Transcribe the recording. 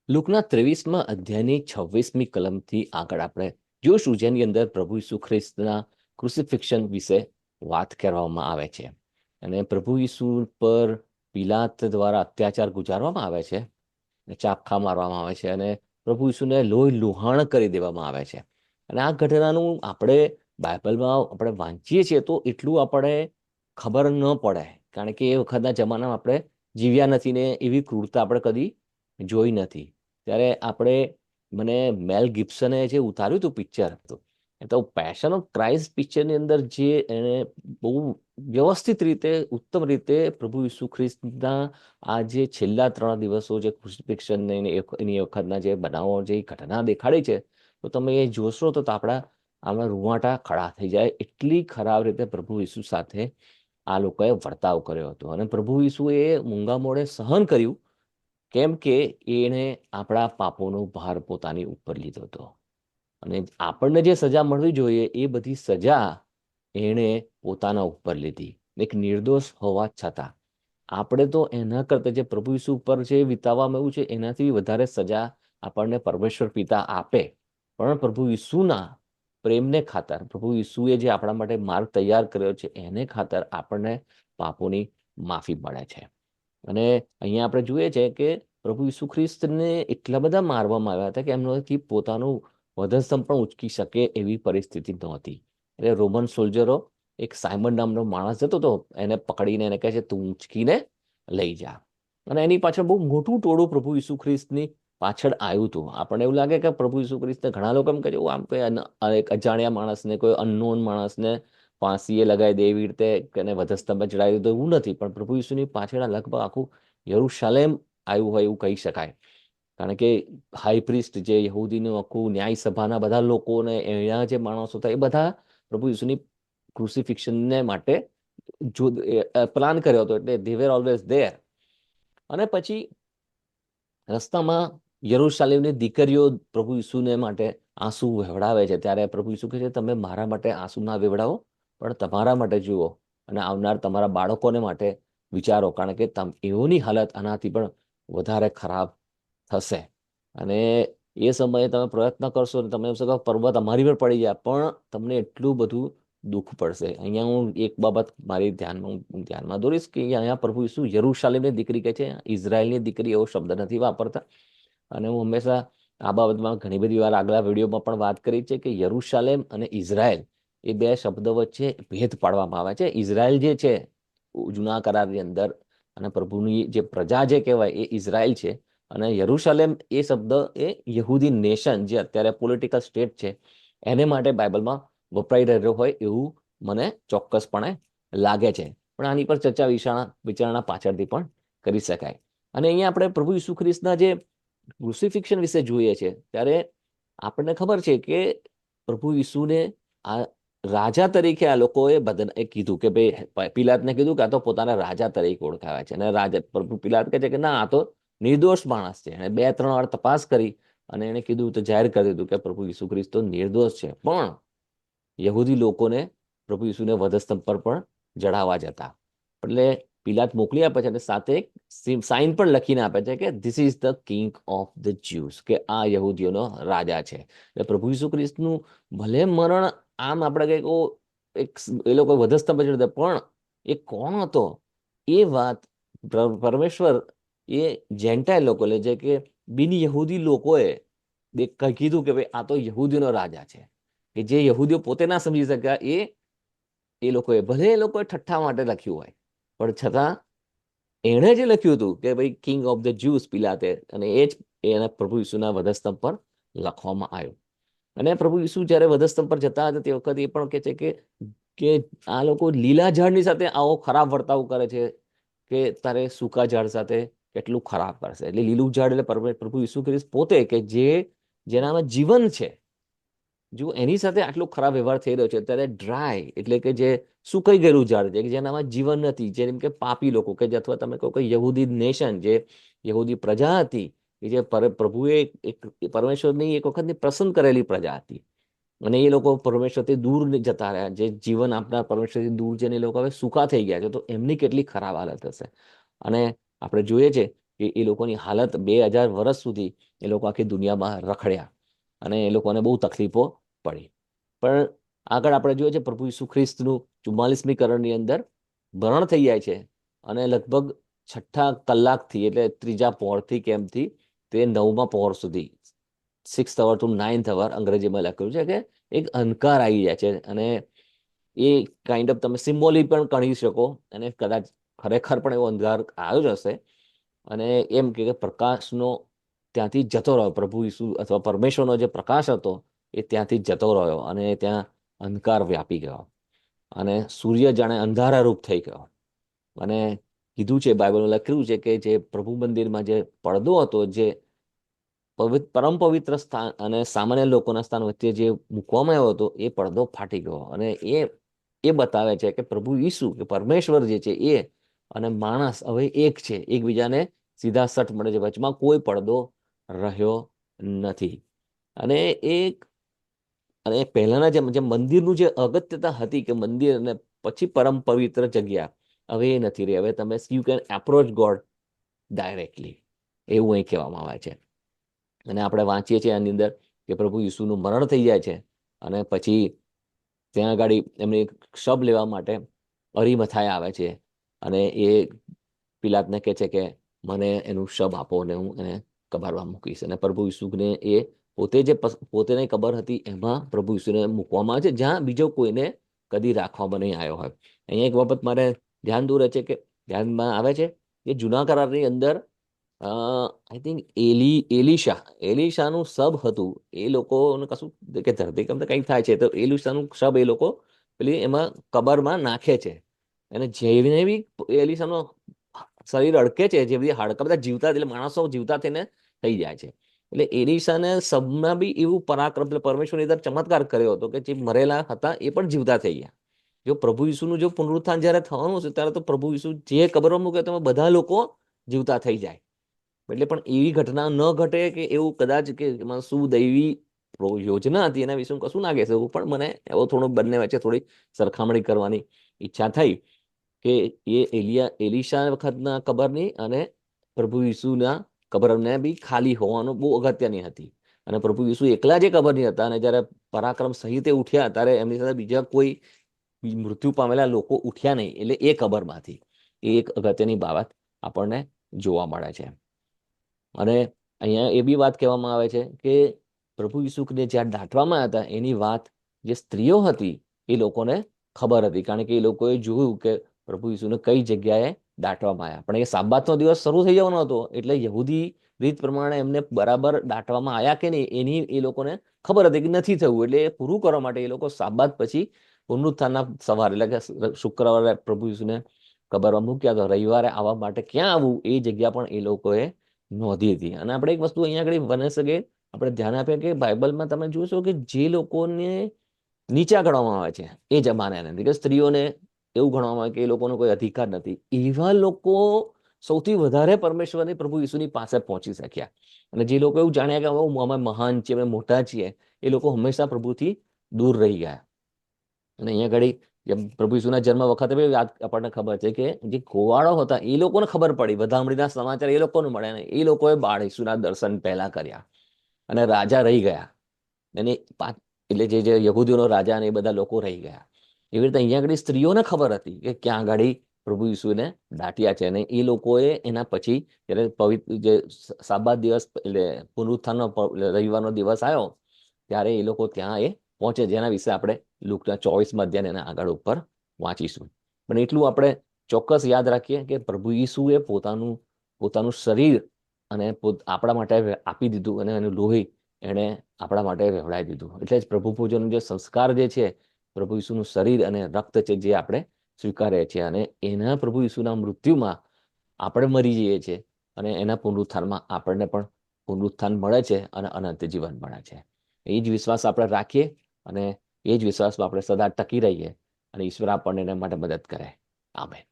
લુકના 23મા અધ્યાયની 26મી કલમથી આગળ આપણે જોઈશું, જેની અંદર પ્રભુ ઈસુ ખ્રિસ્તના ક્રુસિફિક્શન વિશે વાત કરવામાં આવે છે. અને પ્રભુ ઈસુ પર પિલાત દ્વારા અત્યાચાર ગુજારવામાં આવે છે, ચાપખા મારવામાં આવે છે અને પ્રભુ ઈસુને લોહી લુહાણ કરી દેવામાં આવે છે. અને આ ઘટનાનું આપણે બાઇબલમાં આપણે વાંચીએ છીએ તો એટલું આપણે ખબર ન પડે, કારણ કે એ વખતના જમાનામાં આપણે જીવ્યા નથી ને એવી ક્રૂરતા આપણે કદી જોઈ નથી. ત્યારે મને મેલ ગિબ્સને જે ઉતાર્યું હતું પિક્ચર, તો પેશન ઓફ ક્રાઇસ્ટ પિક્ચરની અંદર જે એને બહુ વ્યવસ્થિત રીતે, ઉત્તમ રીતે પ્રભુ ઈસુ ખ્રિસ્તના આ જે છેલ્લા 3 દિવસો જે ક્રુસિફિક્શન એની વખતના જે બનાવો, જે ઘટના દેખાડી છે, તો તમે એ જોશો તો આમાં રૂવાટા ખડા થઈ જાય. એટલી ખરાબ રીતે પ્રભુ ઈસુ સાથે આ લોકોએ વર્તાવ કર્યો હતો. અને પ્રભુ ઈસુએ મૂંગા મોઢે સહન કર્યું, કેમ કે એણે આપણા પાપોનો ભાર પોતાની ઉપર લીધો હતો. અને આપણને જે સજા મળવી જોઈએ એ બધી સજા એણે પોતાના ઉપર લીધી, એક નિર્દોષ હોવા છતાં. આપણે તો એના કરતા જે પ્રભુ ઈસુ ઉપર જે વિતાવવામાં આવ્યું છે એનાથી વધારે સજા આપણને પરમેશ્વર પિતા આપે, પણ પ્રભુ ઈસુના પ્રેમને ખાતર, પ્રભુ ઈસુએ જે આપણા માટે માર્ગ તૈયાર કર્યો છે એને ખાતર આપણને પાપોની માફી મળે છે. અને અહીંયા આપણે જોઈએ છે કે પ્રભુ ઈસુ ખ્રિસ્તને એટલા બધા મારવામાં આવ્યા હતા કે એમનાથી પોતાનું વધસ્તંભ પણ ઉચકી શકે એવી પરિસ્થિતિ નહોતી. એટલે રોમન સોલ્જરો, એક સાયમન નામનો માણસ જતો હતો, એને પકડીને એને કહે છે તું ઉંચકીને લઈ જા. અને એની પાછળ બહુ મોટું ટોળું પ્રભુ ઈસુ ખ્રિસ્તની પાછળ આવ્યું હતું. આપણને એવું લાગે કે પ્રભુ ઈસુ ખ્રિસ્તને ઘણા લોકો એમ કહે છે આમ કોઈ એક અજાણ્યા માણસને, કોઈ અનનોન માણસને ફાંસીએ લગાવી દે એવી રીતે એને વધસ્તંભે ચડાવી દીધો, એવું નથી. પણ પ્રભુ ઈસુની પાછળ લગભગ આખું યરુશલેમ આવ્યું હોય એવું કહી શકાય. કારણ કે હાઈ પ્રિસ્ટ, જે યહૂદીનું આખું ન્યાય સભાના બધા લોકોને એના જે માણસો હતા, એ બધા પ્રભુ ઈસુની ક્રુસિફિક્શનને માટે પ્લાન કર્યો હતો. એટલે they were always there. અને પછી રસ્તામાં યરુશલેમની દીકરીઓ પ્રભુ ઈસુને માટે આંસુ વહેવડાવે છે. ત્યારે પ્રભુ ઈસુ કહે છે તમે મારા માટે આંસુ ના વહેવડાવો, પણ તમારા માટે જુઓ અને આવનાર તમારા બાળકોને માટે વિચારો, કારણ કે એઓની હાલત આનાથી પણ વધારે ખરાબ થશે. અને એ સમયે તમે પ્રયત્ન કરશો ને તમે એમ પર્વત અમારી પર પડી જાય, પણ તમને એટલું બધું દુઃખ પડશે. અહીંયા હું એક બાબત મારી ધ્યાનમાં દોરીશ કે અહીંયા પ્રભુ ઈસુ યરુશલેમની દીકરી કહે છે, ઇઝરાયલની દીકરી એવો શબ્દ નથી વાપરતા. અને હું હંમેશા આ બાબતમાં ઘણી બધી વાર આગલા વિડીયોમાં પણ વાત કરી છે કે યરુશલેમ અને ઇઝરાયલ એ બે શબ્દો વચ્ચે ભેદ પાડવામાં આવે છે. ઇઝરાયલ જે છે જૂના કરારની અંદર, અને પ્રભુની જે પ્રજા જે કહેવાય એ ઇઝરાયલ છે. અને યરુશલેમ એ શબ્દ એ યહૂદી નેશન, જે અત્યારે પોલિટિકલ સ્ટેટ છે, એને માટે બાઇબલમાં વપરાઈ રહ્યો હોય એવું મને ચોક્કસપણે લાગે છે. પણ આની પર ચર્ચા વિચારણા પાછળથી પણ કરી શકાય. અને અહીંયા આપણે પ્રભુ ઈસુ ખ્રિસ્તના જે ક્રુસિફિક્શન વિશે જોઈએ છે, ત્યારે આપણને ખબર છે કે પ્રભુ ઈસુને આ રાજા તરીકે આ લોકોએ કીધું કે ભાઈ, પિલાતને કીધું કે આ તો પોતાના રાજા તરીકે ઓળખાવે છે. અને પ્રભુ પિલાત કહે છે કે ના, આ તો નિર્દોષ માણસ છે. અને 2-3 વાર તપાસ કરી અને એને કીધું, તો જાહેર કરી દીધું કે પ્રભુ ઈસુ ખ્રિસ્ત તો નિર્દોષ છે. પણ યહૂદી લોકોને પ્રભુ ઈસુને વધસ્તંભ પર પણ જડાવવા જતા. એટલે પિલાત મોકલી આપે છે અને સાથે એક સાઇન પણ લખીને આપે છે કે this is the king of the Jews, કે આ યહૂદીઓનો રાજા છે. એટલે પ્રભુ ઈસુ ખ્રિસ્તનું ભલે મરણ આમ આપણે એ લોકો વધસ્તંભ પર ચડતા, પણ એ કોણ હતો એ વાત પરમેશ્વર એ જેન્ટાઇલ લોકો, જે કે બિન યહૂદી લોકોએ કીધું કે ભાઈ આ તો યહૂદીનો રાજા છે, કે જે યહૂદીઓ પોતે ના સમજી શક્યા એ લોકોએ, ભલે એ લોકોએ ઠઠ્ઠા માટે લખ્યું હોય, પણ છતાં એણે જે લખ્યું હતું કે ભાઈ કિંગ ઓફ ધ જ્યુઝ પિલાતે, અને એ જ એને પ્રભુ ઈસુના વધસ્તંભ પર લખવામાં આવ્યું. અને પ્રભુ ઈસુ જ્યારે વધસ્તંભ પર જતા હતા તે વખતે એ પણ કહે છે કે આ લોકો લીલા ઝાડની સાથે આવો ખરાબ વર્તાવ કરે છે, કે તારે સૂકા ઝાડ સાથે કેટલું ખરાબ કરશે. એટલે લીલું ઝાડ એટલે પ્રભુ ઈસુ ખ્રિસ્ત પોતે, કે જેનામાં જીવન છે, જો એની સાથે આટલો ખરાબ વ્યવહાર થઈ રહ્યો છે, ત્યારે ડ્રાય એટલે કે જે સુકાઈ ગયેલું ઝાડ છે, કે જેનામાં જીવન નથી, જેમ કે પાપી લોકો, કે અથવા તમે કહો કે યહૂદી નેશન, જે યહૂદી પ્રજા હતી, કે જે પ્રભુએ પરમેશ્વરની એક વખતની પસંદ કરેલી પ્રજા હતી. અને એ લોકો પરમેશ્વરથી દૂર જતા રહ્યા, જે જીવન આપનાર પરમેશ્વરથી દૂર જઈને એ લોકો હવે સૂકા થઈ ગયા છે. તો એમની કેટલી ખરાબ હાલત હશે. અને આપણે જોઈએ છે કે એ લોકોની હાલત 2000 વર્ષ સુધી એ લોકો આખી દુનિયામાં રખડ્યા અને એ લોકોને બહુ તકલીફો પડી. પણ આગળ આપણે જોઈએ છે પ્રભુ ઈસુ ખ્રિસ્તનું 44મી કરોડની અંદર મરણ થઈ જાય છે અને લગભગ 6ઠ્ઠા કલાકથી એટલે ત્રીજા પહોરથી કેમથી તે 9મા પહોર સુધી 6th hour to 9th hour અંગ્રેજીમાં લખ્યું છે કે એક અંધકાર આવી જાય છે અને એ કાઇન્ડ ઓફ તમે સિમ્બોલિક પણ ગણી શકો અને કદાચ ખરેખર પણ એવો અંધકાર આવ્યો જ હશે અને એમ કે પ્રકાશનો ત્યાંથી જતો રહ્યો, પ્રભુ ઈસુ અથવા પરમેશ્વરનો જે પ્રકાશ હતો એ ત્યાંથી જતો રહ્યો અને ત્યાં અંધકાર વ્યાપી ગયો અને સૂર્ય જાણે અંધારા રૂપ થઈ ગયો. અને કીધું છે, બાઇબલમાં લખ્યું છે કે જે પ્રભુ મંદિરમાં જે પડદો હતો, જે પરમ પવિત્ર સ્થાન અને સામાન્ય લોકોના સ્થાન વચ્ચે જે મૂકવામાં આવ્યો હતો, એ પડદો ફાટી ગયો અને એ બતાવે છે કે પ્રભુ ઈસુ કે પરમેશ્વર જે છે એ અને માણસ હવે એક છે, એકબીજાને સીધા સટ મળે છે, વચમાં કોઈ પડદો રહ્યો નથી. અને અને પહેલાના જે મંદિરનું જે અગત્યતા હતી કે મંદિર અને પછી પરમ પવિત્ર જગ્યા, હવે એ નથી રહી. હવે તમે you can approach God directly, એવું અહીં કહેવામાં આવે છે. અને આપણે વાંચીએ છીએ આની અંદર કે પ્રભુ ઈસુનું મરણ થઈ જાય છે અને પછી ત્યાં આગળ એમને શબ લેવા માટે અરીમથાય આવે છે અને એ પિલાતને કહે છે કે મને એનું શબ આપો અને હું એને કબારમાં મૂકીશ. અને પ્રભુ ઈસુને એ પોતેની કબર હતી એમાં પ્રભુ ઈસુને મૂકવામાં આવે છે, જ્યાં બીજો કોઈને કદી રાખવામાં નહીં આવ્યો હોય. અહીંયા એક બાબત મારે ધ્યાનમાં આવે છે કે જૂના કરારની અંદર આઈ થિંક એલિશાનું શબ હતું. એ લોકોને કશું કે ધરતીકંપ કંઈક થાય છે તો એલિશાનું શબ એ લોકો પેલી એમાં કબરમાં નાખે છે અને જેને બી એલિશાનો શરીર અડકે છે, જે બધી હાડકા બધા જીવતા, એટલે માણસો જીવતા થઈને થઈ જાય છે. એટલે એલિશાને શબમાં બી એવું પરાક્રમ, એટલે પરમેશ્વરની અંદર ચમત્કાર કર્યો હતો કે જે મરેલા હતા એ પણ જીવતા થઈ ગયા. જો પ્રભુ ઈસુનું જો પુનરુત્થાન જયારે થવાનું છે ત્યારે તો પ્રભુ ઈસુ જે કબરમાં મૂકે તેમાં બધા લોકો જીવતા થઈ જાય. એટલે પણ એવી ઘટના ન ઘટે કે એવું કદાચ કે એમાં શું દૈવી યોજના હતી એના વિશે હું કશું ના કહી શકું, પણ મને એવો થોડો બંને વચ્ચે થોડી સરખામણી કરવાની ઈચ્છા થઈ કે એ એલિશા વખતના કબરની અને પ્રભુ ઈસુના કબરને બી ખાલી હોવાનું બહુ અગત્યની હતી. અને પ્રભુ ઈસુ એકલા જે કબરની હતા અને જયારે પરાક્રમ સહિત ઉઠ્યા ત્યારે એમની સાથે બીજા કોઈ મૃત્યુ પામેલા લોકો ઉઠ્યા નહીં, એટલે એ કબરમાંથી એ એક અગત્યની બાબત આપણને જોવા મળે છે. અને અહીંયા એ બી વાત કહેવામાં આવે છે કે પ્રભુ ઈસુને જ્યાં દાટવામાં હતા એની વાત જે સ્ત્રીઓ હતી એ લોકોને ખબર હતી, કારણ કે એ લોકોએ જોયું કે પ્રભુ ઈસુને કઈ જગ્યાએ દાટવામાં આવ્યા. પણ એ સાબાતનો દિવસ શરૂ થઈ જવાનો હતો એટલે યહૂદી રીત પ્રમાણે એમને બરાબર દાટવામાં આવ્યા કે નહીં એની એ લોકોને ખબર હતી કે નથી થયું. એટલે એ પૂરું કરવા માટે એ લોકો સાબાત પછી પુનરુત્થાનના સવારે એટલે કે શુક્રવારે પ્રભુ ઈસુને કબરમાં મૂક્યા, તો રવિવારે આવવા માટે ક્યાં આવવું એ જગ્યા પણ એ લોકોએ નોંધી હતી. અને આપણે એક વસ્તુ અહીંયા આગળ બને શકે આપણે ધ્યાન આપીએ કે બાઇબલમાં તમે જોશો કે જે લોકોને નીચા ગણવામાં આવે છે એ જમાનાને અંદર કે સ્ત્રીઓને એવું ગણવામાં આવે કે એ લોકોનો કોઈ અધિકાર નથી, એવા લોકો સૌથી વધારે પરમેશ્વરની પ્રભુ ઈસુની પાસે પહોંચી શક્યા. અને જે લોકો એવું જાણ્યા કે અમે મહાન છીએ, અમે મોટા છીએ, એ લોકો હંમેશા પ્રભુથી દૂર રહી ગયા. અને અહીંયા આગળ પ્રભુ ઈસુના જન્મ વખતે બી આપણને ખબર છે કે જે ગોવાળો હતા એ લોકોને ખબર પડી, વધામણીના સમાચાર એ લોકોને મળ્યા ને એ લોકોએ બાળ ઈસુના દર્શન પહેલા કર્યા અને રાજા રહી ગયા. અને એટલે જે યહૂદીઓનો રાજા ને એ બધા લોકો રહી ગયા. એવી રીતે અહીંયા આગળ સ્ત્રીઓને ખબર હતી કે ક્યાં આગળ પ્રભુ ઈસુને દાટ્યા છે. અને એ લોકોએ એના પછી જ્યારે પવિત્ર જે સાબાત દિવસ એટલે પુનરુત્થાનનો રવિવારનો દિવસ આવ્યો ત્યારે એ લોકો ત્યાં એ પહોંચે, જેના વિશે આપણે લુકના 24મા અધ્યાય એના આગળ ઉપર વાંચીશું. પણ એટલું આપણે ચોક્કસ યાદ રાખીએ કે પ્રભુ ઈસુએ પોતાનું શરીર અને આપણા માટે આપી દીધું અને એનું લોહી એણે આપણા માટે વહેવડાવી દીધું. એટલે જ પ્રભુ પૂજનનો જે સંસ્કાર જે છે, પ્રભુ ઈસુનું શરીર અને રક્ત છે જે આપણે સ્વીકારીએ છીએ, અને એના પ્રભુ ઈસુના મૃત્યુમાં આપણે મરી જઈએ છીએ અને એના પુનરુત્થાનમાં આપણને પણ પુનરુત્થાન મળે છે અને અનંત જીવન મળે છે. એ જ વિશ્વાસ આપણે રાખીએ અને એ જ વિશ્વાસમાં આપણે સદા ટકી રહીએ અને ઈશ્વર આપણને એના માટે મદદ કરે. આમેન.